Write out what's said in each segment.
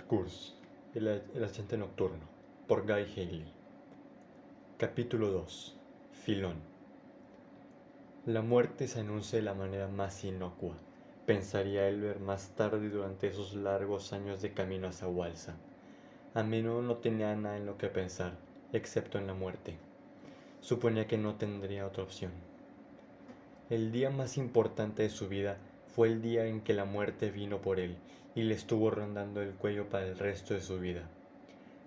Kurz, el agente nocturno, por Guy Haley. Capítulo 2. Filón. La muerte se anuncia de la manera más inocua, pensaría Elber más tarde durante esos largos años de camino hacia Walsa. A menudo no tenía nada en lo que pensar, excepto en la muerte. Suponía que no tendría otra opción. El día más importante de su vida fue el día en que la muerte vino por él y le estuvo rondando el cuello para el resto de su vida.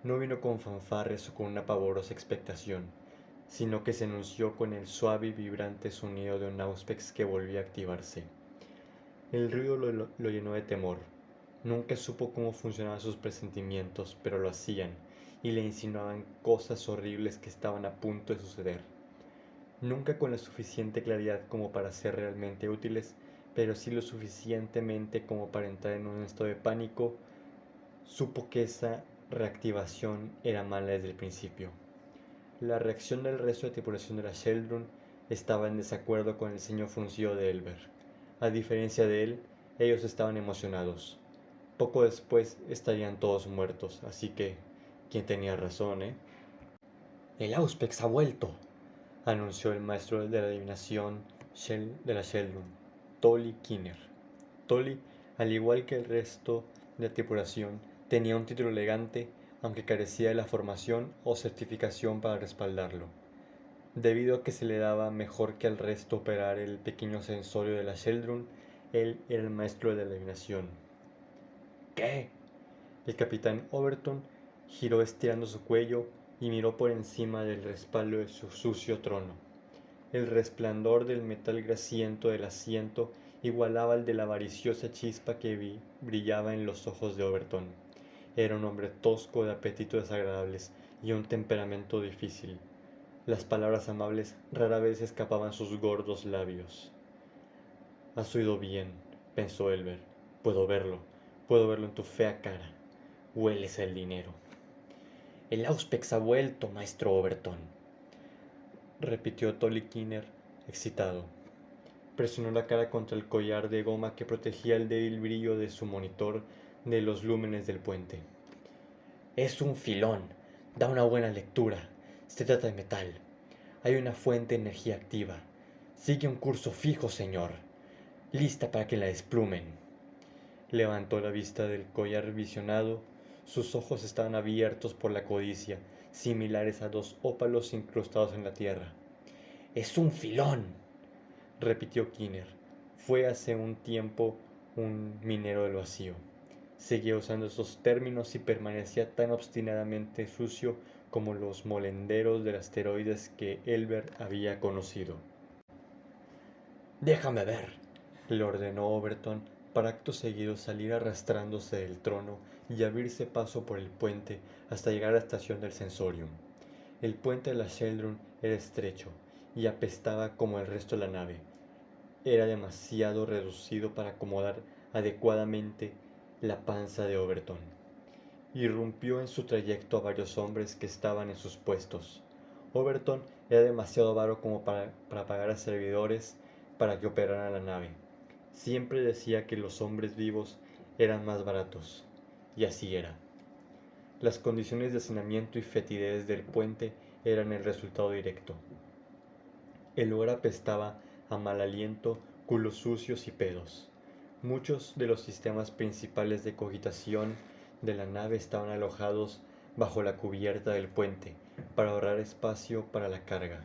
No vino con fanfarres o con una pavorosa expectación, sino que se anunció con el suave y vibrante sonido de un auspex que volvía a activarse. El ruido lo llenó de temor. Nunca supo cómo funcionaban sus presentimientos, pero lo hacían, y le insinuaban cosas horribles que estaban a punto de suceder. Nunca con la suficiente claridad como para ser realmente útiles, pero sí lo suficientemente como para entrar en un estado de pánico. Supo que esa reactivación era mala desde el principio. La reacción del resto de tripulación de la Sheldon estaba en desacuerdo con el ceño fruncido de Elber. A diferencia de él, ellos estaban emocionados. Poco después estarían todos muertos, así que, ¿quién tenía razón, El Auspex ha vuelto, anunció el maestro de la adivinación de la Sheldon, Tolly Kinner. Tolly, al igual que el resto de la tripulación, tenía un título elegante, aunque carecía de la formación o certificación para respaldarlo. Debido a que se le daba mejor que al resto operar el pequeño sensorio de la Sheldon, él era el maestro de la adivinación. ¿Qué? El capitán Overton giró estirando su cuello y miró por encima del respaldo de su sucio trono. El resplandor del metal grasiento del asiento igualaba al de la avariciosa chispa que brillaba en los ojos de Overton. Era un hombre tosco de apetitos desagradables y un temperamento difícil. Las palabras amables rara vez escapaban sus gordos labios. Has oído bien, pensó Elber. Puedo verlo en tu fea cara. Hueles el dinero. El Auspex ha vuelto, maestro Overton, repitió Tolly Kinner, excitado. Presionó la cara contra el collar de goma que protegía el débil brillo de su monitor de los lúmenes del puente. Es un filón. Da una buena lectura. Se trata de metal. Hay una fuente de energía activa. Sigue un curso fijo, señor. Lista para que la desplumen. Levantó la vista del collar visionado. Sus ojos estaban abiertos por la codicia, similares a dos ópalos incrustados en la tierra. Es un filón, repitió Kinner. Fue hace un tiempo un minero del vacío. Seguía usando esos términos y permanecía tan obstinadamente sucio como los molenderos del asteroides que Elber había conocido. Déjame ver, le ordenó Overton, para acto seguido salir arrastrándose del trono y abrirse paso por el puente hasta llegar a la estación del sensorium. El puente de la Sheldon era estrecho y apestaba como el resto de la nave. Era demasiado reducido para acomodar adecuadamente la panza de Overton. Irrumpió en su trayecto a varios hombres que estaban en sus puestos. Overton era demasiado avaro como para pagar a servidores para que operaran la nave. Siempre decía que los hombres vivos eran más baratos, y así era. Las condiciones de hacinamiento y fetidez del puente eran el resultado directo. El lugar apestaba a mal aliento, culos sucios y pedos. Muchos de los sistemas principales de cogitación de la nave estaban alojados bajo la cubierta del puente para ahorrar espacio para la carga,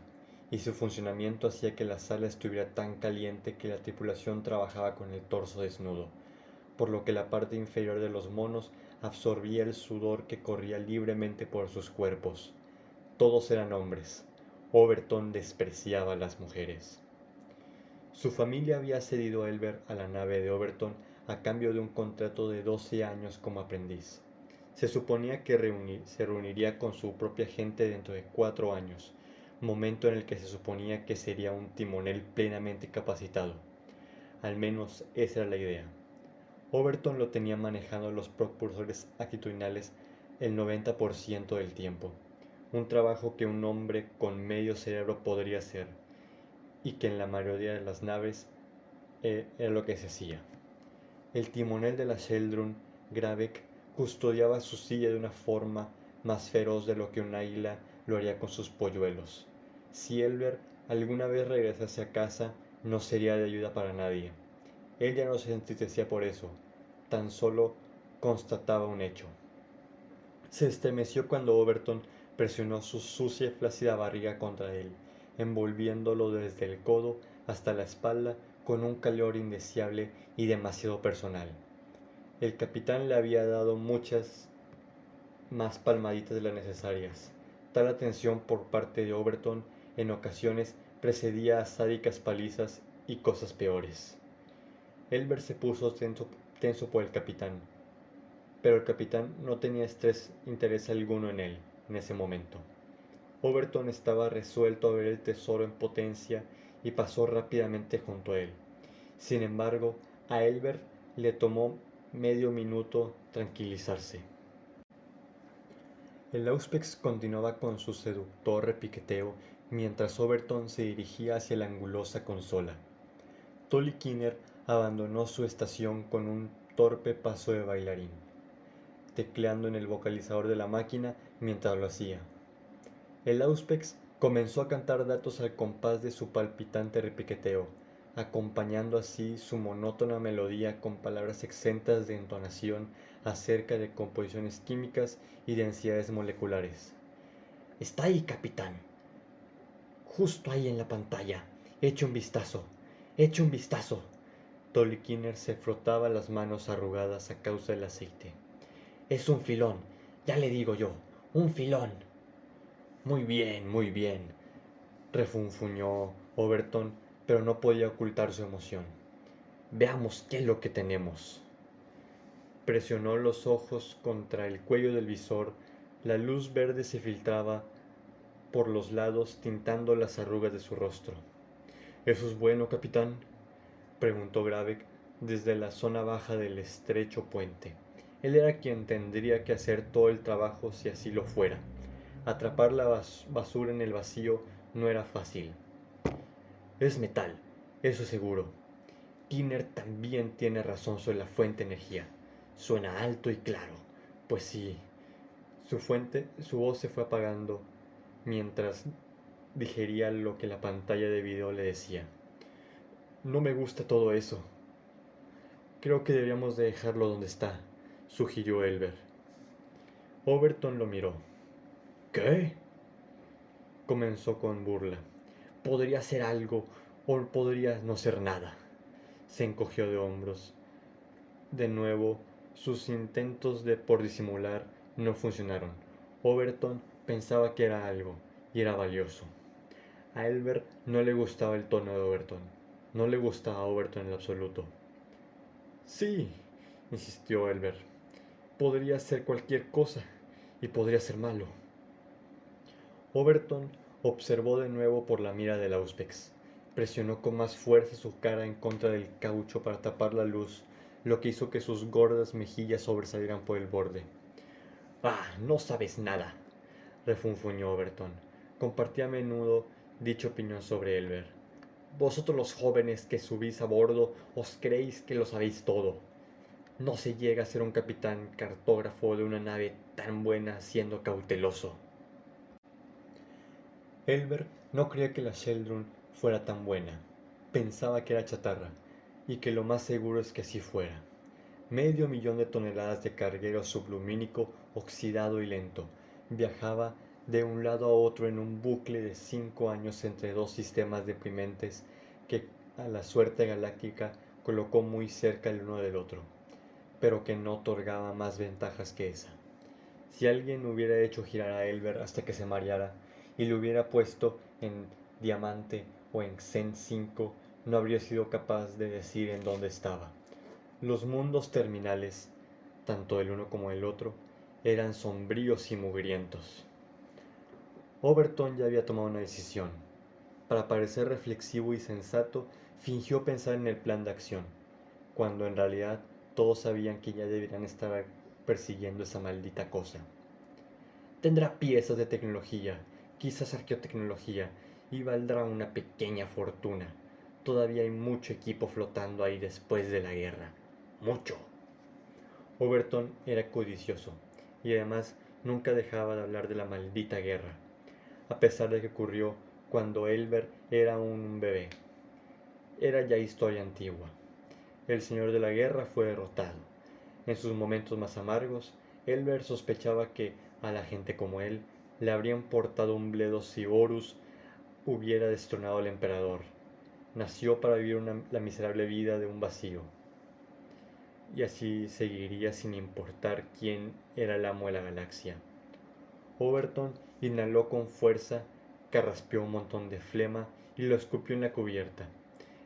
y su funcionamiento hacía que la sala estuviera tan caliente que la tripulación trabajaba con el torso desnudo, por lo que la parte inferior de los monos absorbía el sudor que corría libremente por sus cuerpos. Todos eran hombres. Overton despreciaba a las mujeres. Su familia había cedido a Elber a la nave de Overton a cambio de un contrato de 12 años como aprendiz. Se suponía que se reuniría con su propia gente dentro de 4 años, momento en el que se suponía que sería un timonel plenamente capacitado. Al menos esa era la idea. Overton lo tenía manejando los propulsores actitudinales el 90% del tiempo, un trabajo que un hombre con medio cerebro podría hacer, y que en la mayoría de las naves era lo que se hacía. El timonel de la Sheldon, Gravek, custodiaba su silla de una forma más feroz de lo que un águila lo haría con sus polluelos. Si Elber alguna vez regresase a casa, no sería de ayuda para nadie. Él ya no se entristecía por eso, tan solo constataba un hecho. Se estremeció cuando Overton presionó su sucia y flácida barriga contra él, envolviéndolo desde el codo hasta la espalda con un calor indeseable y demasiado personal. El capitán le había dado muchas más palmaditas de las necesarias. Tal atención por parte de Overton en ocasiones precedía a sádicas palizas y cosas peores. Elber se puso tenso por el capitán, pero el capitán no tenía interés alguno en él en ese momento. Overton estaba resuelto a ver el tesoro en potencia y pasó rápidamente junto a él. Sin embargo, a Elber le tomó medio minuto tranquilizarse. El Auspex continuaba con su seductor repiqueteo mientras Overton se dirigía hacia la angulosa consola. Tolly Kinner abandonó su estación con un torpe paso de bailarín, tecleando en el vocalizador de la máquina mientras lo hacía. El Auspex comenzó a cantar datos al compás de su palpitante repiqueteo, acompañando así su monótona melodía con palabras exentas de entonación acerca de composiciones químicas y densidades moleculares. «Está ahí, capitán. Justo ahí en la pantalla. Eche un vistazo. Eche un vistazo». Tolly Kinner se frotaba las manos arrugadas a causa del aceite. «Es un filón, ya le digo yo, un filón». Muy bien, refunfuñó Overton, pero no podía ocultar su emoción. «Veamos qué es lo que tenemos». Presionó los ojos contra el cuello del visor. La luz verde se filtraba por los lados, tintando las arrugas de su rostro. «¿Eso es bueno, capitán?», preguntó Gravek desde la zona baja del estrecho puente. Él era quien tendría que hacer todo el trabajo si así lo fuera. Atrapar la basura en el vacío no era fácil. «Es metal, eso es seguro. Kinner también tiene razón sobre la fuente de energía. Suena alto y claro. Pues sí». Su voz se fue apagando mientras digería lo que la pantalla de video le decía. «No me gusta todo eso. Creo que deberíamos de dejarlo donde está», sugirió Elber. Overton lo miró. «¿Qué?», comenzó con burla. «Podría ser algo o podría no ser nada». Se encogió de hombros. De nuevo, sus intentos por disimular no funcionaron. Overton pensaba que era algo, y era valioso. A Elber no le gustaba el tono de Overton. No le gustaba a Overton en absoluto. «Sí», insistió Elber. «Podría ser cualquier cosa, y podría ser malo». Overton observó de nuevo por la mira del Auspex. Presionó con más fuerza su cara en contra del caucho para tapar la luz, lo que hizo que sus gordas mejillas sobresalieran por el borde. «Ah, no sabes nada», refunfuñó Overton. Compartía a menudo dicha opinión sobre Elber. «Vosotros los jóvenes que subís a bordo os creéis que lo sabéis todo. No se llega a ser un capitán cartógrafo de una nave tan buena siendo cauteloso». Elber no creía que la Sheldon fuera tan buena. Pensaba que era chatarra, y que lo más seguro es que así fuera. 500,000 de toneladas de carguero sublumínico oxidado y lento viajaba de un lado a otro en un bucle de 5 años entre dos sistemas deprimentes que a la suerte galáctica colocó muy cerca el uno del otro, pero que no otorgaba más ventajas que esa. Si alguien hubiera hecho girar a Elber hasta que se mareara y lo hubiera puesto en Diamante o en Xen 5, no habría sido capaz de decir en dónde estaba. Los mundos terminales, tanto el uno como el otro, eran sombríos y mugrientos. Overton ya había tomado una decisión. Para parecer reflexivo y sensato, fingió pensar en el plan de acción, cuando en realidad todos sabían que ya deberían estar persiguiendo esa maldita cosa. Tendrá piezas de tecnología, quizás arqueotecnología, y valdrá una pequeña fortuna. Todavía hay mucho equipo flotando ahí después de la guerra. Mucho. Overton era codicioso y además nunca dejaba de hablar de la maldita guerra, a pesar de que ocurrió cuando Elber era un bebé. Era ya historia antigua. El señor de la guerra fue derrotado. En sus momentos más amargos, Elber sospechaba que a la gente como él le habrían portado un bledo si Horus hubiera destronado al emperador. Nació para vivir la miserable vida de un vacío, y así seguiría sin importar quién era el amo de la galaxia. Overton inhaló con fuerza, carraspeó un montón de flema y lo escupió en la cubierta.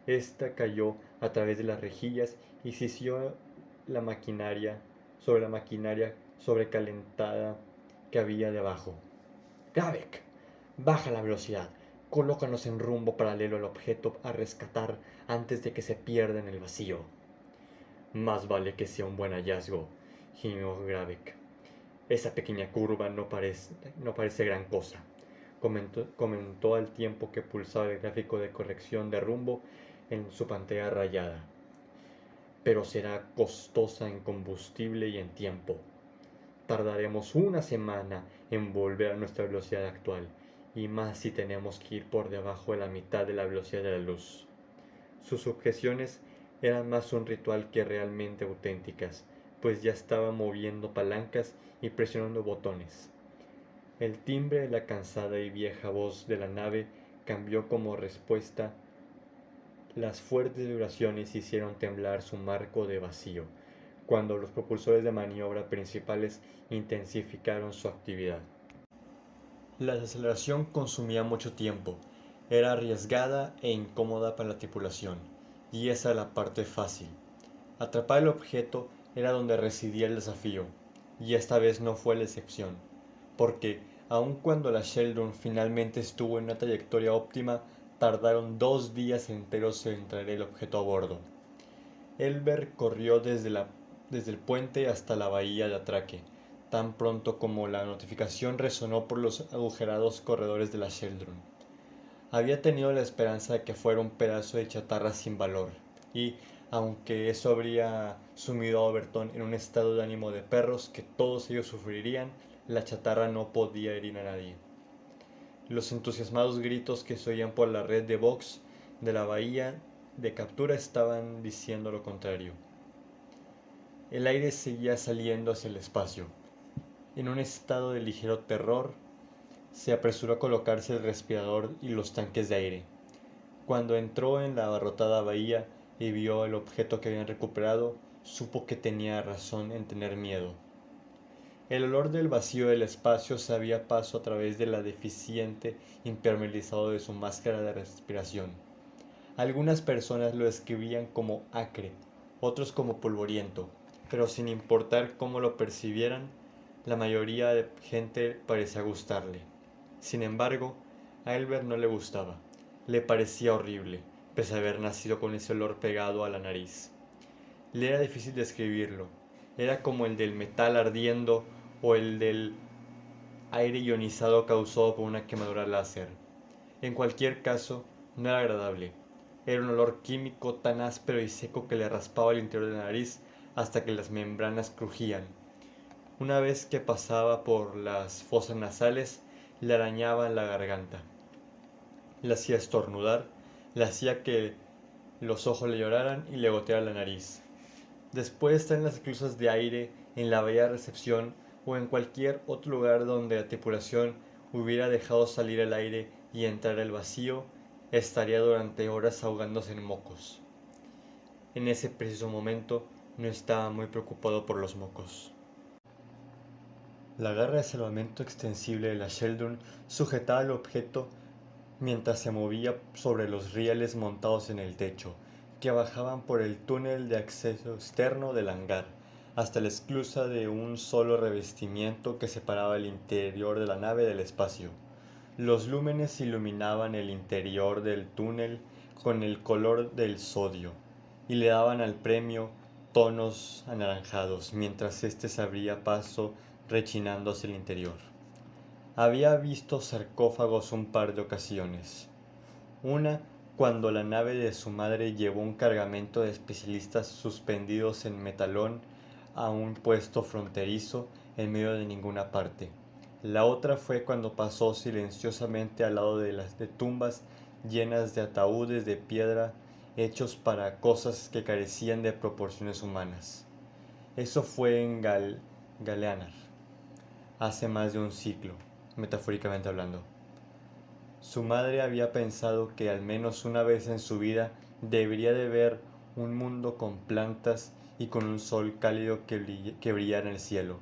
Esta cayó a través de las rejillas y sisió la maquinaria sobrecalentada que había debajo. Gravek, baja la velocidad. Colócanos en rumbo paralelo al objeto a rescatar antes de que se pierda en el vacío. Más vale que sea un buen hallazgo, gimió Gravek. Esa pequeña curva no parece gran cosa, comentó al tiempo que pulsaba el gráfico de corrección de rumbo en su pantalla rayada. Pero será costosa en combustible y en tiempo. Tardaremos una semana en volver a nuestra velocidad actual, y más si tenemos que ir por debajo de la mitad de la velocidad de la luz. Sus objeciones eran más un ritual que realmente auténticas, pues ya estaba moviendo palancas y presionando botones. El timbre de la cansada y vieja voz de la nave cambió como respuesta. Las fuertes vibraciones hicieron temblar su marco de vacío, cuando los propulsores de maniobra principales intensificaron su actividad. La desaceleración consumía mucho tiempo, era arriesgada e incómoda para la tripulación, y esa era la parte fácil. Atrapar el objeto era donde residía el desafío, y esta vez no fue la excepción, porque aun cuando la Sheldon finalmente estuvo en una trayectoria óptima, tardaron 2 días enteros en traer el objeto a bordo. Elber corrió desde el puente hasta la bahía de atraque, tan pronto como la notificación resonó por los agujerados corredores de la Sheldon. Había tenido la esperanza de que fuera un pedazo de chatarra sin valor, y, aunque eso habría sumido a Overton en un estado de ánimo de perros que todos ellos sufrirían, la chatarra no podía herir a nadie. Los entusiasmados gritos que se oían por la red de Vox de la bahía de captura estaban diciendo lo contrario. El aire seguía saliendo hacia el espacio. En un estado de ligero terror, se apresuró a colocarse el respirador y los tanques de aire. Cuando entró en la abarrotada bahía y vio el objeto que habían recuperado, supo que tenía razón en tener miedo. El olor del vacío del espacio se había paso a través de la deficiente impermeabilizado de su máscara de respiración. Algunas personas lo describían como acre, otros como polvoriento, pero sin importar cómo lo percibieran, la mayoría de gente parecía gustarle. Sin embargo, a Elber no le gustaba, le parecía horrible, pese a haber nacido con ese olor pegado a la nariz. Le era difícil describirlo, era como el del metal ardiendo o el del aire ionizado causado por una quemadura láser. En cualquier caso, no era agradable. Era un olor químico tan áspero y seco que le raspaba el interior de la nariz hasta que las membranas crujían. Una vez que pasaba por las fosas nasales, le arañaba la garganta. Le hacía estornudar, le hacía que los ojos le lloraran y le goteara la nariz. Después de estar en las esclusas de aire, en la bahía de recepción o en cualquier otro lugar donde la tripulación hubiera dejado salir el aire y entrar el vacío, estaría durante horas ahogándose en mocos. En ese preciso momento no estaba muy preocupado por los mocos. La garra de salvamento extensible de la Sheldon sujetaba el objeto mientras se movía sobre los rieles montados en el techo, que bajaban por el túnel de acceso externo del hangar, hasta la esclusa de un solo revestimiento que separaba el interior de la nave del espacio. Los lúmenes iluminaban el interior del túnel con el color del sodio, y le daban al premio tonos anaranjados, mientras éste se abría paso rechinando hacia el interior. Había visto sarcófagos un par de ocasiones. Una cuando la nave de su madre llevó un cargamento de especialistas suspendidos en metalón a un puesto fronterizo en medio de ninguna parte. La otra fue cuando pasó silenciosamente al lado de las tumbas llenas de ataúdes de piedra hechos para cosas que carecían de proporciones humanas. Eso fue en Galeanar, hace más de un siglo, metafóricamente hablando. Su madre había pensado que al menos una vez en su vida debería de ver un mundo con plantas y con un sol cálido que brillara en el cielo.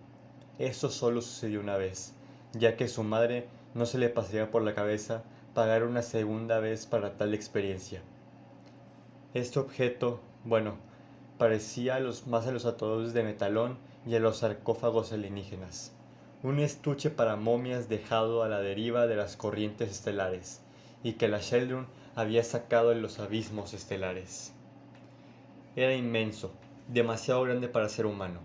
Eso solo sucedió una vez, ya que su madre no se le pasaría por la cabeza pagar una segunda vez para tal experiencia. Este objeto, bueno, parecía más a los ataúdes de metalón y a los sarcófagos alienígenas. Un estuche para momias dejado a la deriva de las corrientes estelares, y que la Sheldon había sacado en los abismos estelares. Era inmenso, demasiado grande para ser humano.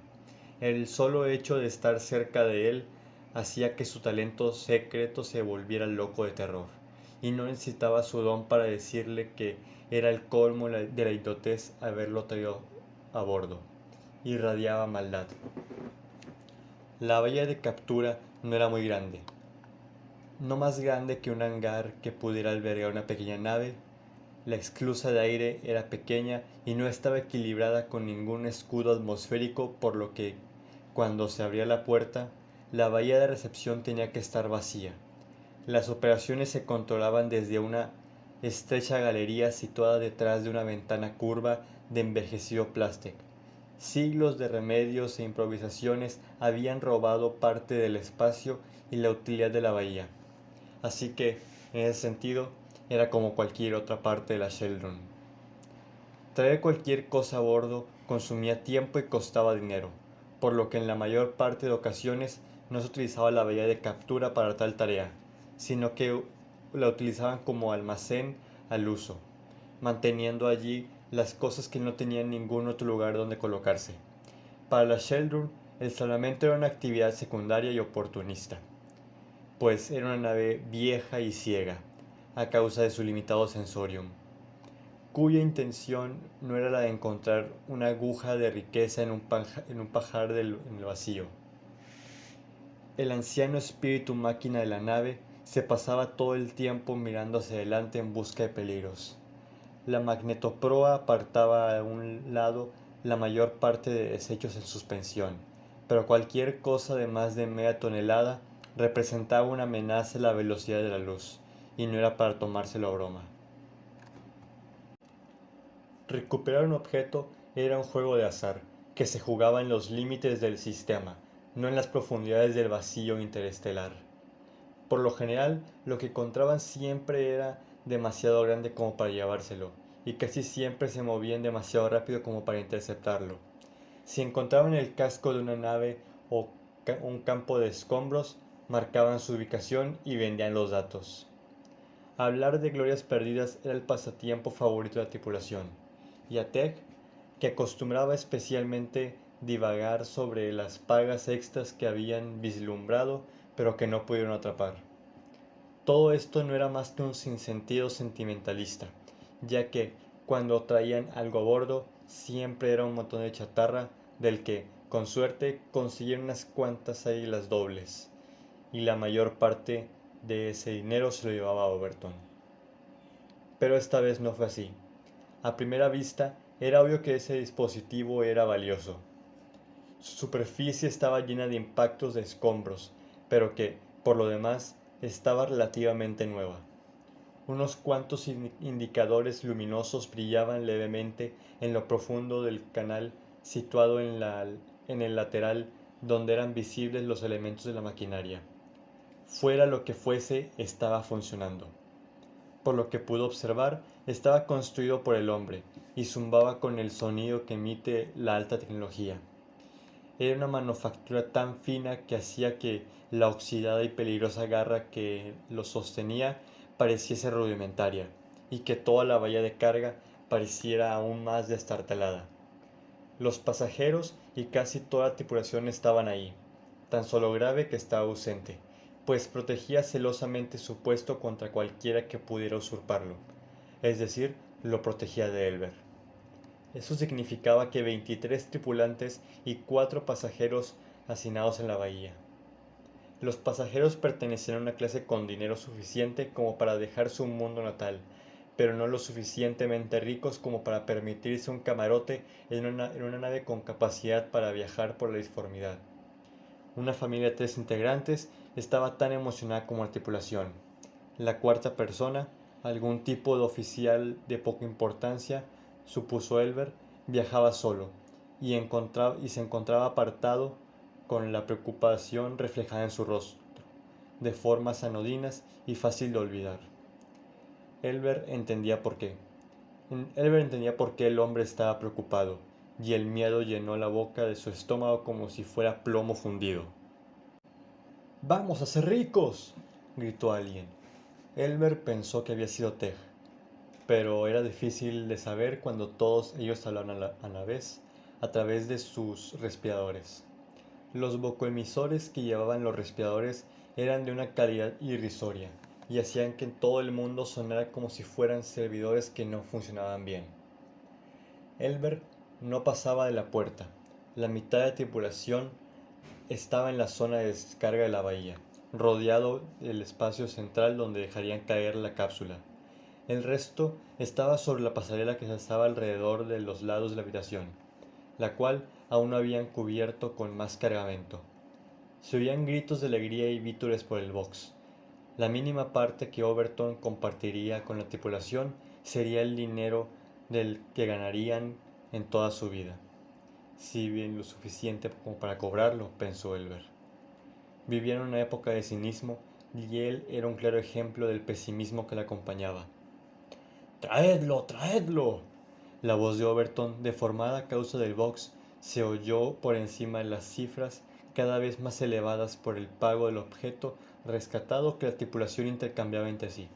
El solo hecho de estar cerca de él hacía que su talento secreto se volviera loco de terror, y no necesitaba su don para decirle que era el colmo de la idiotez haberlo traído a bordo. Irradiaba maldad. La bahía de captura no era muy grande, no más grande que un hangar que pudiera albergar una pequeña nave. La esclusa de aire era pequeña y no estaba equilibrada con ningún escudo atmosférico, por lo que, cuando se abría la puerta, la bahía de recepción tenía que estar vacía. Las operaciones se controlaban desde una estrecha galería situada detrás de una ventana curva de envejecido plástico. Siglos de remedios e improvisaciones habían robado parte del espacio y la utilidad de la bahía. Así que, en ese sentido, era como cualquier otra parte de la Sheldon. Traer cualquier cosa a bordo consumía tiempo y costaba dinero, por lo que en la mayor parte de ocasiones no se utilizaba la bahía de captura para tal tarea, sino que la utilizaban como almacén al uso, manteniendo allí las cosas que no tenían ningún otro lugar donde colocarse. Para la Sheldon, el salvamento era una actividad secundaria y oportunista, pues era una nave vieja y ciega, a causa de su limitado sensorium, cuya intención no era la de encontrar una aguja de riqueza en un pajar en el vacío. El anciano espíritu máquina de la nave se pasaba todo el tiempo mirando hacia adelante en busca de peligros. La magnetoproa apartaba a un lado la mayor parte de desechos en suspensión, pero cualquier cosa de más de media tonelada representaba una amenaza a la velocidad de la luz, y no era para tomárselo a broma. Recuperar un objeto era un juego de azar, que se jugaba en los límites del sistema, no en las profundidades del vacío interestelar. Por lo general, lo que encontraban siempre era demasiado grande como para llevárselo, y casi siempre se movían demasiado rápido como para interceptarlo. Si encontraban el casco de una nave o un campo de escombros, marcaban su ubicación y vendían los datos. Hablar de glorias perdidas era el pasatiempo favorito de la tripulación, y a Tech, que acostumbraba especialmente divagar sobre las pagas extras que habían vislumbrado pero que no pudieron atrapar. Todo esto no era más que un sinsentido sentimentalista, ya que cuando traían algo a bordo siempre era un montón de chatarra del que, con suerte, consiguieron unas cuantas águilas dobles, y la mayor parte de ese dinero se lo llevaba a Overton. Pero esta vez no fue así. A primera vista, era obvio que ese dispositivo era valioso. Su superficie estaba llena de impactos de escombros, pero que, por lo demás, estaba relativamente nueva. Unos cuantos indicadores luminosos brillaban levemente en lo profundo del canal situado en el lateral donde eran visibles los elementos de la maquinaria. Fuera lo que fuese, estaba funcionando. Por lo que pudo observar, estaba construido por el hombre y zumbaba con el sonido que emite la alta tecnología. Era una manufactura tan fina que hacía que la oxidada y peligrosa garra que lo sostenía pareciese rudimentaria, y que toda la bahía de carga pareciera aún más destartalada. Los pasajeros y casi toda la tripulación estaban ahí, tan solo grave que estaba ausente, pues protegía celosamente su puesto contra cualquiera que pudiera usurparlo, es decir, lo protegía de Elber. Eso significaba que 23 tripulantes y 4 pasajeros hacinados en la bahía. Los pasajeros pertenecían a una clase con dinero suficiente como para dejar su mundo natal, pero no lo suficientemente ricos como para permitirse un camarote en una nave con capacidad para viajar por la disformidad. Una familia de 3 integrantes estaba tan emocionada como la tripulación. La cuarta persona, algún tipo de oficial de poca importancia, supuso Elber, viajaba solo y se encontraba apartado con la preocupación reflejada en su rostro, de formas anodinas y fácil de olvidar. Elber entendía por qué. Elber entendía por qué el hombre estaba preocupado, y el miedo llenó la boca de su estómago como si fuera plomo fundido. ¡Vamos a ser ricos!, gritó alguien. Elber pensó que había sido Tej, pero era difícil de saber cuando todos ellos hablaban a la vez a través de sus respiradores. Los bocoemisores que llevaban los respiradores eran de una calidad irrisoria y hacían que todo el mundo sonara como si fueran servidores que no funcionaban bien. Elber no pasaba de la puerta. La mitad de la tripulación estaba en la zona de descarga de la bahía, rodeado del espacio central donde dejarían caer la cápsula. El resto estaba sobre la pasarela que se alzaba alrededor de los lados de la habitación, la cual aún no habían cubierto con más cargamento. Se oían gritos de alegría y vítores por el box. La mínima parte que Overton compartiría con la tripulación sería el dinero del que ganarían en toda su vida. Si bien lo suficiente como para cobrarlo, pensó Elber. Vivía en una época de cinismo y él era un claro ejemplo del pesimismo que le acompañaba. ¡Traedlo! ¡Traedlo! La voz de Overton, deformada a causa del box, se oyó por encima de las cifras cada vez más elevadas por el pago del objeto rescatado que la tripulación intercambiaba entre sí.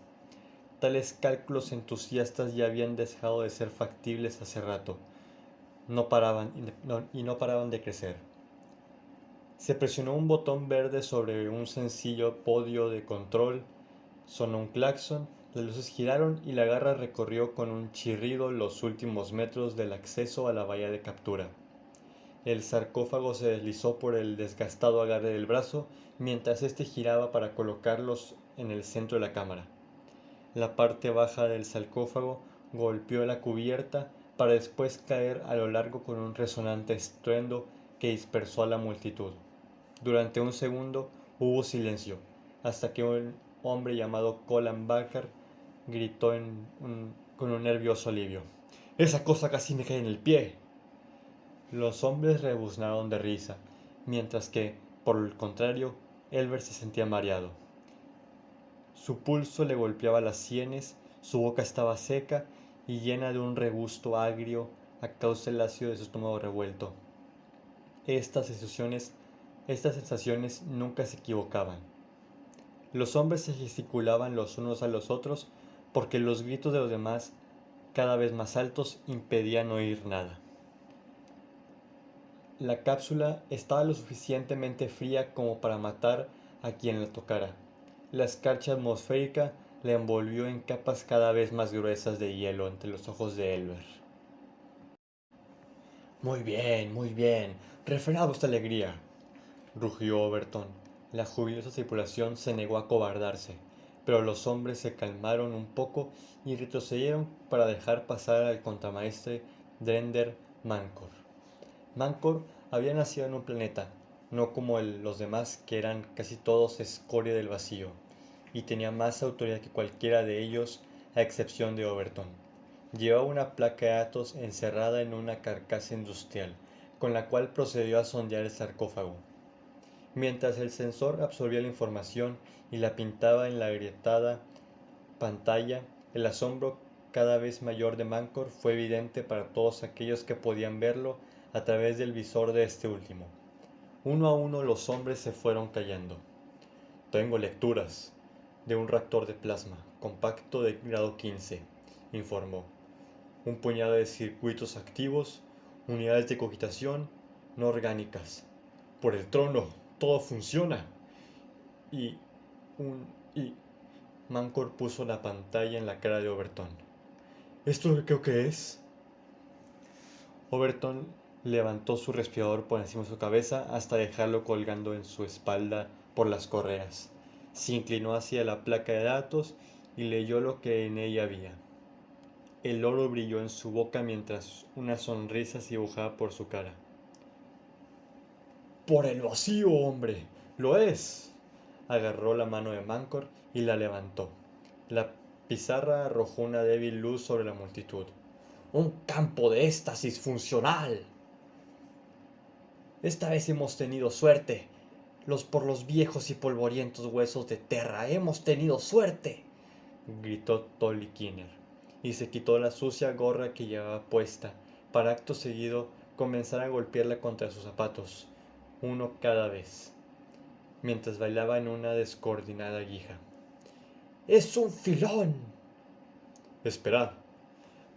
Tales cálculos entusiastas ya habían dejado de ser factibles hace rato, no paraban de crecer. Se presionó un botón verde sobre un sencillo podio de control, sonó un claxon, las luces giraron y la garra recorrió con un chirrido los últimos metros del acceso a la bahía de captura. El sarcófago se deslizó por el desgastado agarre del brazo mientras éste giraba para colocarlos en el centro de la cámara. La parte baja del sarcófago golpeó la cubierta para después caer a lo largo con un resonante estruendo que dispersó a la multitud. Durante un segundo hubo silencio, hasta que un hombre llamado Colin Barker gritó con un nervioso alivio. ¡Esa cosa casi me cae en el pie! Los hombres rebuznaron de risa, mientras que, por el contrario, Elber se sentía mareado. Su pulso le golpeaba las sienes, su boca estaba seca y llena de un regusto agrio a causa del ácido de su estómago revuelto. Estas sensaciones nunca se equivocaban. Los hombres se gesticulaban los unos a los otros porque los gritos de los demás, cada vez más altos, impedían oír nada. La cápsula estaba lo suficientemente fría como para matar a quien la tocara. La escarcha atmosférica la envolvió en capas cada vez más gruesas de hielo entre los ojos de Elber. Muy bien, refrena vuestra alegría, rugió Overton. La jubilosa tripulación se negó a acobardarse, pero los hombres se calmaron un poco y retrocedieron para dejar pasar al contramaestre Drender Mancor. Mancor había nacido en un planeta, no como los demás que eran casi todos escoria del vacío, y tenía más autoridad que cualquiera de ellos a excepción de Overton. Llevaba una placa de datos encerrada en una carcasa industrial, con la cual procedió a sondear el sarcófago. Mientras el sensor absorbía la información y la pintaba en la agrietada pantalla, el asombro cada vez mayor de Mancor fue evidente para todos aquellos que podían verlo a través del visor de este último. Uno a uno los hombres se fueron cayendo. Tengo lecturas de un reactor de plasma compacto de grado 15, informó. Un puñado de circuitos activos, unidades de cogitación no orgánicas. Por el trono, todo funciona. Y y Mancor puso la pantalla en la cara de Overton. ¿Esto es lo que creo que es? Overton levantó su respirador por encima de su cabeza hasta dejarlo colgando en su espalda por las correas. Se inclinó hacia la placa de datos y leyó lo que en ella había. El oro brilló en su boca mientras una sonrisa se dibujaba por su cara. ¡Por el vacío, hombre! ¡Lo es! Agarró la mano de Mancor y la levantó. La pizarra arrojó una débil luz sobre la multitud. ¡Un campo de éxtasis funcional! Esta vez hemos tenido suerte. Por los viejos y polvorientos huesos de Terra hemos tenido suerte, gritó Tolly Kinner, y se quitó la sucia gorra que llevaba puesta, para acto seguido comenzar a golpearla contra sus zapatos, uno cada vez, mientras bailaba en una descoordinada guija. ¡Es un filón! Esperad.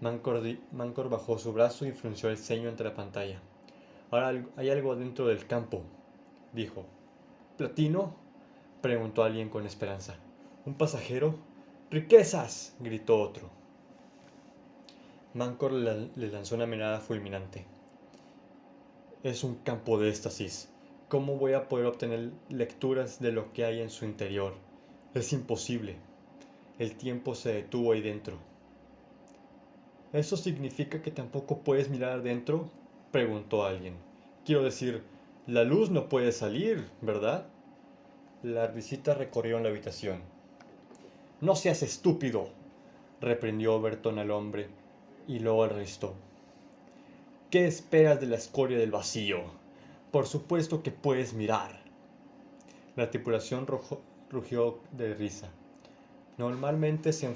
Mancor bajó su brazo y frunció el ceño ante la pantalla. Ahora hay algo dentro del campo, dijo. ¿Platino? Preguntó alguien con esperanza. ¿Un pasajero? ¡Riquezas! Gritó otro. Mancor le lanzó una mirada fulminante. Es un campo de éxtasis. ¿Cómo voy a poder obtener lecturas de lo que hay en su interior? Es imposible. El tiempo se detuvo ahí dentro. ¿Eso significa que tampoco puedes mirar adentro? Preguntó alguien. Quiero decir, la luz no puede salir, ¿verdad? Las risitas recorrieron la habitación. No seas estúpido, reprendió Overton al hombre, y luego al resto. ¿Qué esperas de la escoria del vacío? Por supuesto que puedes mirar. La tripulación rugió de risa. Normalmente se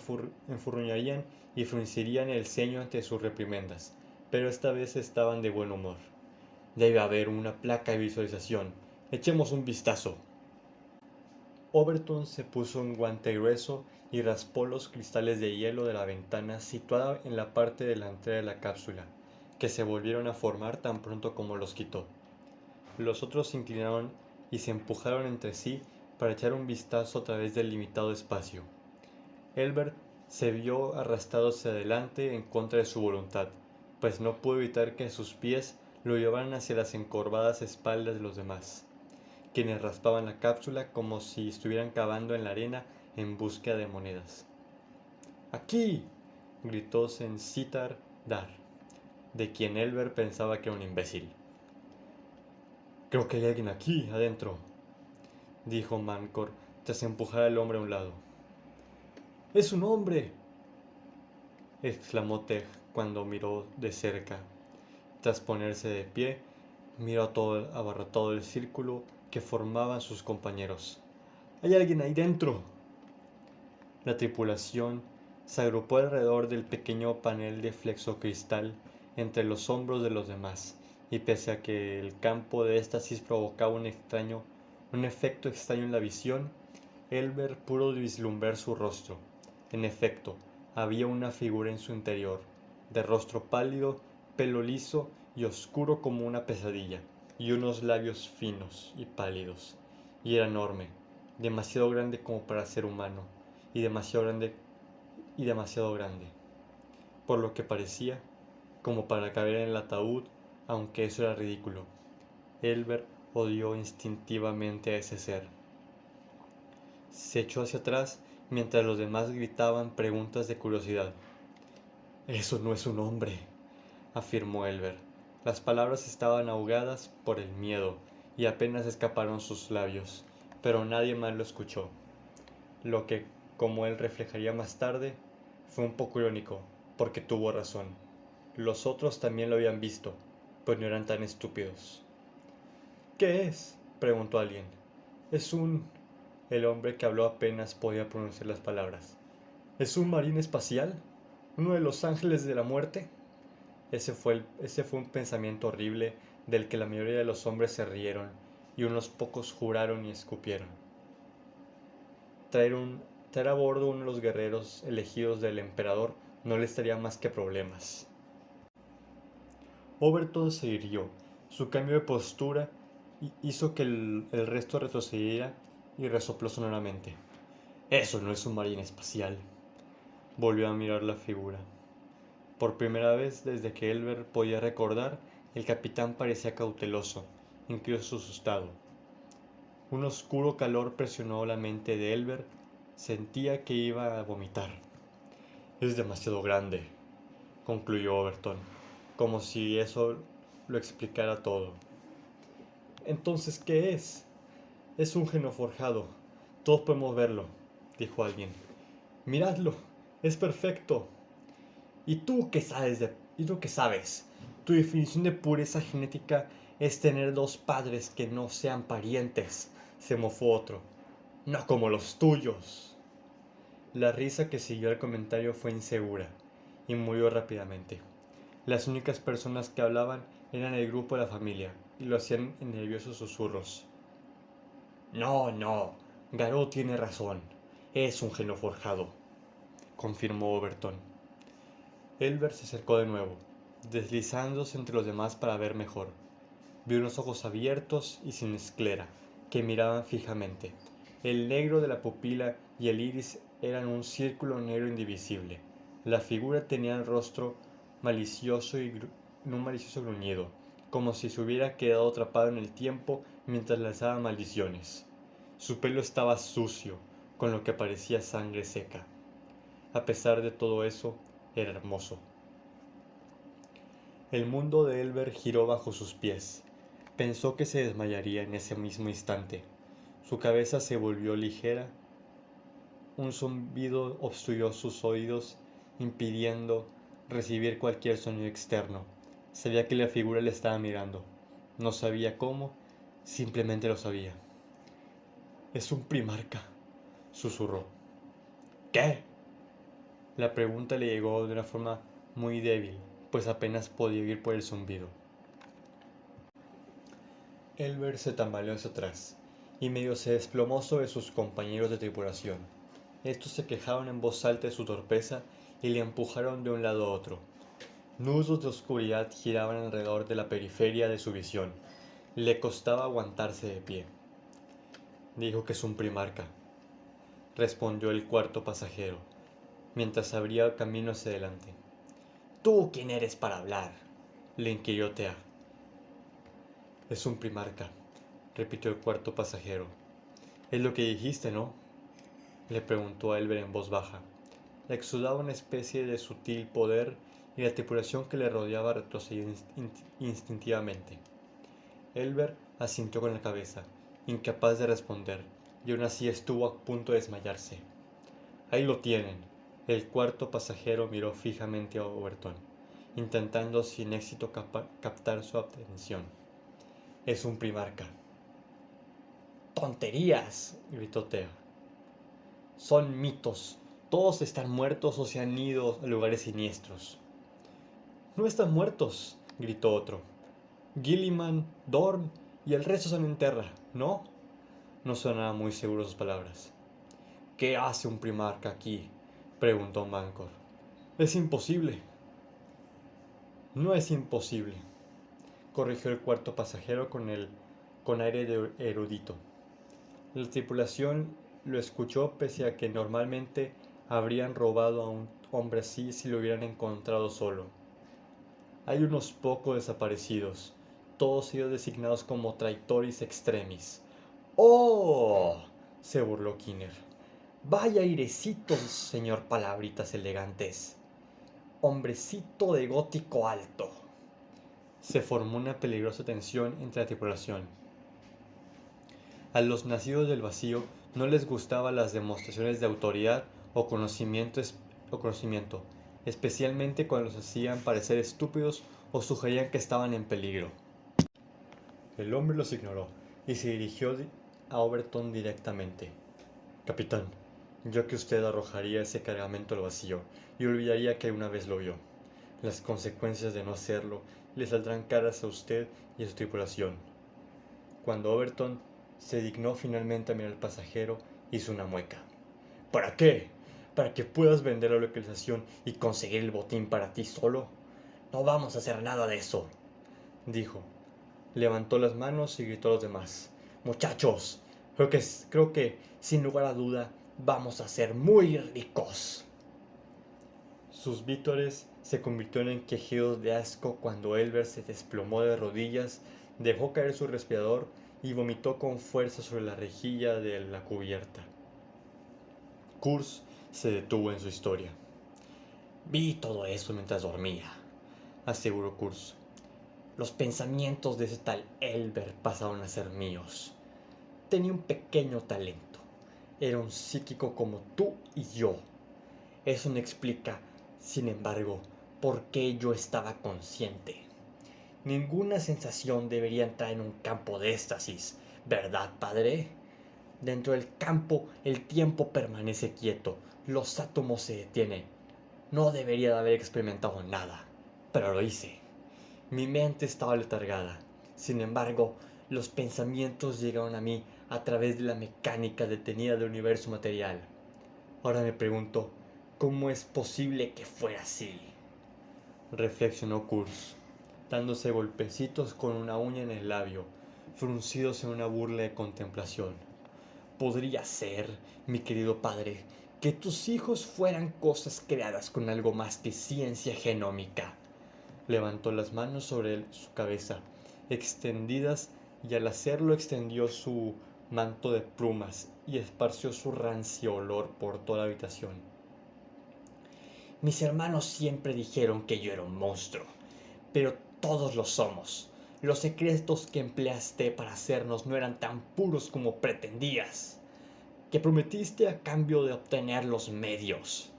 enfurruñarían y fruncirían el ceño ante sus reprimendas, pero esta vez estaban de buen humor. Debe haber una placa de visualización. Echemos un vistazo. Overton se puso un guante grueso y raspó los cristales de hielo de la ventana situada en la parte delantera de la cápsula, que se volvieron a formar tan pronto como los quitó. Los otros se inclinaron y se empujaron entre sí para echar un vistazo a través del limitado espacio. Elbert se vio arrastrado hacia adelante en contra de su voluntad, pues no pudo evitar que sus pies lo llevaran hacia las encorvadas espaldas de los demás, quienes raspaban la cápsula como si estuvieran cavando en la arena en búsqueda de monedas. ¡Aquí! Gritó Sensitar Dar, de quien Elbert pensaba que era un imbécil. Creo que hay alguien aquí, adentro, dijo Mancor tras empujar al hombre a un lado. ¡Es un hombre!, exclamó Tej cuando miró de cerca. Tras ponerse de pie, miró abarrotado el círculo que formaban sus compañeros. ¡Hay alguien ahí dentro! La tripulación se agrupó alrededor del pequeño panel de flexocristal entre los hombros de los demás, y pese a que el campo de éxtasis provocaba un efecto extraño en la visión, Elbert pudo vislumbrar su rostro. En efecto, había una figura en su interior, de rostro pálido, pelo liso y oscuro como una pesadilla, y unos labios finos y pálidos, y era enorme, demasiado grande como para ser humano, y demasiado grande, por lo que parecía como para caber en el ataúd, aunque eso era ridículo. Elbert odió instintivamente a ese ser. Se echó hacia atrás mientras los demás gritaban preguntas de curiosidad. Eso no es un hombre, afirmó Elbert. Las palabras estaban ahogadas por el miedo y apenas escaparon sus labios, pero nadie más lo escuchó. Lo que, como él reflejaría más tarde, fue un poco irónico, porque tuvo razón. Los otros también lo habían visto, pues no eran tan estúpidos. ¿Qué es?, preguntó alguien. Es un... El hombre que habló apenas podía pronunciar las palabras. ¿Es un marín espacial? ¿Uno de los ángeles de la muerte? Ese fue un pensamiento horrible del que la mayoría de los hombres se rieron y unos pocos juraron y escupieron. Traer a bordo uno de los guerreros elegidos del emperador no les traería más que problemas. Overton se irguió. Su cambio de postura hizo que el resto retrocediera y resopló sonoramente. Eso no es un marín espacial. Volvió a mirar la figura. Por primera vez desde que Elber podía recordar, el capitán parecía cauteloso, incluso asustado. Un oscuro calor presionó la mente de Elber. Sentía que iba a vomitar. Es demasiado grande, concluyó Overton, como si eso lo explicara todo. Entonces, ¿qué es? Es un genoforjado. Todos podemos verlo, dijo alguien. Miradlo, es perfecto. ¿Y tú qué sabes? Tu definición de pureza genética es tener dos padres que no sean parientes, se mofó otro. No como los tuyos. La risa que siguió al comentario fue insegura y murió rápidamente. Las únicas personas que hablaban eran el grupo de la familia y lo hacían en nerviosos susurros. No, Garou tiene razón. Es un genoforjado, confirmó Overton. Elber se acercó de nuevo, deslizándose entre los demás para ver mejor. Vio unos ojos abiertos y sin esclera, que miraban fijamente. El negro de la pupila y el iris eran un círculo negro indivisible. La figura tenía el rostro malicioso y un malicioso gruñido, como si se hubiera quedado atrapado en el tiempo mientras lanzaba maldiciones. Su pelo estaba sucio, con lo que parecía sangre seca. A pesar de todo eso, era hermoso. El mundo de Elber giró bajo sus pies. Pensó que se desmayaría en ese mismo instante. Su cabeza se volvió ligera. Un zumbido obstruyó sus oídos, impidiendo recibir cualquier sonido externo. Sabía que la figura le estaba mirando. No sabía cómo, simplemente lo sabía. Es un primarca, susurró. ¿Qué? La pregunta le llegó de una forma muy débil, pues apenas podía oír por el zumbido. Elber se tambaleó hacia atrás y medio se desplomó sobre sus compañeros de tripulación. Estos se quejaron en voz alta de su torpeza y le empujaron de un lado a otro. Nudos de oscuridad giraban alrededor de la periferia de su visión. Le costaba aguantarse de pie. Dijo que es un primarca, respondió el cuarto pasajero, mientras abría camino hacia adelante. ¿Tú quién eres para hablar?, le inquirió Tea. Es un primarca, repitió el cuarto pasajero. Es lo que dijiste, ¿no?, le preguntó a Elber en voz baja. Le exudaba una especie de sutil poder y la tripulación que le rodeaba retrocedió instintivamente. Elber asintió con la cabeza, incapaz de responder, y aún así estuvo a punto de desmayarse. Ahí lo tienen. El cuarto pasajero miró fijamente a Overton, intentando sin éxito captar su atención. Es un primarca. ¡Tonterías!, gritó Tea. Son mitos. Todos están muertos o se han ido a lugares siniestros. No están muertos, gritó otro. Gilliman, Dorn y el resto están en Terra, ¿no? No sonaba muy seguro sus palabras. ¿Qué hace un primarca aquí?, preguntó Mancor. Es imposible. No es imposible, corrigió el cuarto pasajero con aire de erudito. La tripulación lo escuchó pese a que normalmente habrían robado a un hombre así si lo hubieran encontrado solo. Hay unos pocos desaparecidos, todos ellos designados como traitoris extremis. ¡Oh!, se burló Kinner. Vaya airecitos, señor Palabritas elegantes. Hombrecito de gótico alto. Se formó una peligrosa tensión entre la tripulación. A los nacidos del vacío no les gustaban las demostraciones de autoridad o conocimiento, especialmente cuando los hacían parecer estúpidos o sugerían que estaban en peligro. El hombre los ignoró y se dirigió a Overton directamente. Capitán, yo que usted arrojaría ese cargamento al vacío y olvidaría que una vez lo vio. Las consecuencias de no hacerlo le saldrán caras a usted y a su tripulación. Cuando Overton se dignó finalmente a mirar al pasajero, hizo una mueca. ¿Para qué? ¿Para que puedas vender la localización y conseguir el botín para ti solo? No vamos a hacer nada de eso, dijo. Levantó las manos y gritó a los demás. Muchachos, creo que, sin lugar a duda, vamos a ser muy ricos. Sus vítores se convirtieron en quejidos de asco cuando Elber se desplomó de rodillas, dejó caer su respirador y vomitó con fuerza sobre la rejilla de la cubierta. Kurz se detuvo en su historia. Vi todo eso mientras dormía, aseguró Kurz. Los pensamientos de ese tal Elber pasaron a ser míos. Tenía un pequeño talento. Era un psíquico como tú y yo. Eso no explica, sin embargo, por qué yo estaba consciente. Ninguna sensación debería entrar en un campo de éxtasis, ¿verdad, padre? Dentro del campo el tiempo permanece quieto, los átomos se detienen. No debería de haber experimentado nada, pero lo hice. Mi mente estaba letargada. Sin embargo, los pensamientos llegaron a mí a través de la mecánica detenida del universo material. Ahora me pregunto, ¿cómo es posible que fuera así? Reflexionó Kurz, dándose golpecitos con una uña en el labio, fruncidos en una burla de contemplación. Podría ser, mi querido padre, que tus hijos fueran cosas creadas con algo más que ciencia genómica. Levantó las manos sobre su cabeza, extendidas, y al hacerlo extendió su manto de plumas y esparció su rancio olor por toda la habitación. Mis hermanos siempre dijeron que yo era un monstruo, pero todos lo somos. Los secretos que empleaste para hacernos no eran tan puros como pretendías, que prometiste a cambio de obtener los medios.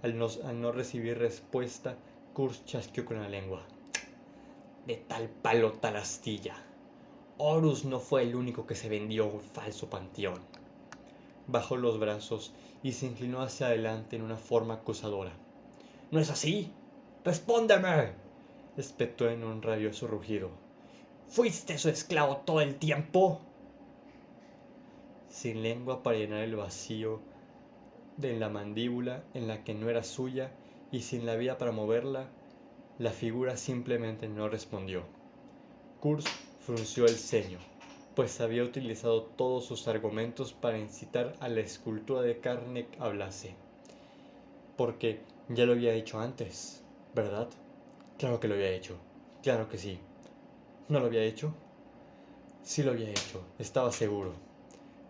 Al no recibir respuesta, Kurz chasqueó con la lengua. De tal palo tal astilla. Horus no fue el único que se vendió un falso panteón. Bajó los brazos y se inclinó hacia adelante en una forma acusadora. ¿No es así? ¡Respóndeme!, espetó en un rabioso rugido. ¿Fuiste su esclavo todo el tiempo? Sin lengua para llenar el vacío de la mandíbula en la que no era suya y sin la vida para moverla, la figura simplemente no respondió. Kurz frunció el ceño, pues había utilizado todos sus argumentos para incitar a la escultura de carne a hablase. Porque ya lo había hecho antes, ¿verdad? Claro que lo había hecho. Claro que sí. ¿No lo había hecho? Sí lo había hecho, estaba seguro.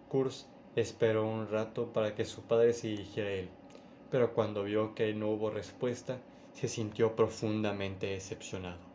Kurz esperó un rato para que su padre se dirigiera a él, pero cuando vio que no hubo respuesta, se sintió profundamente decepcionado.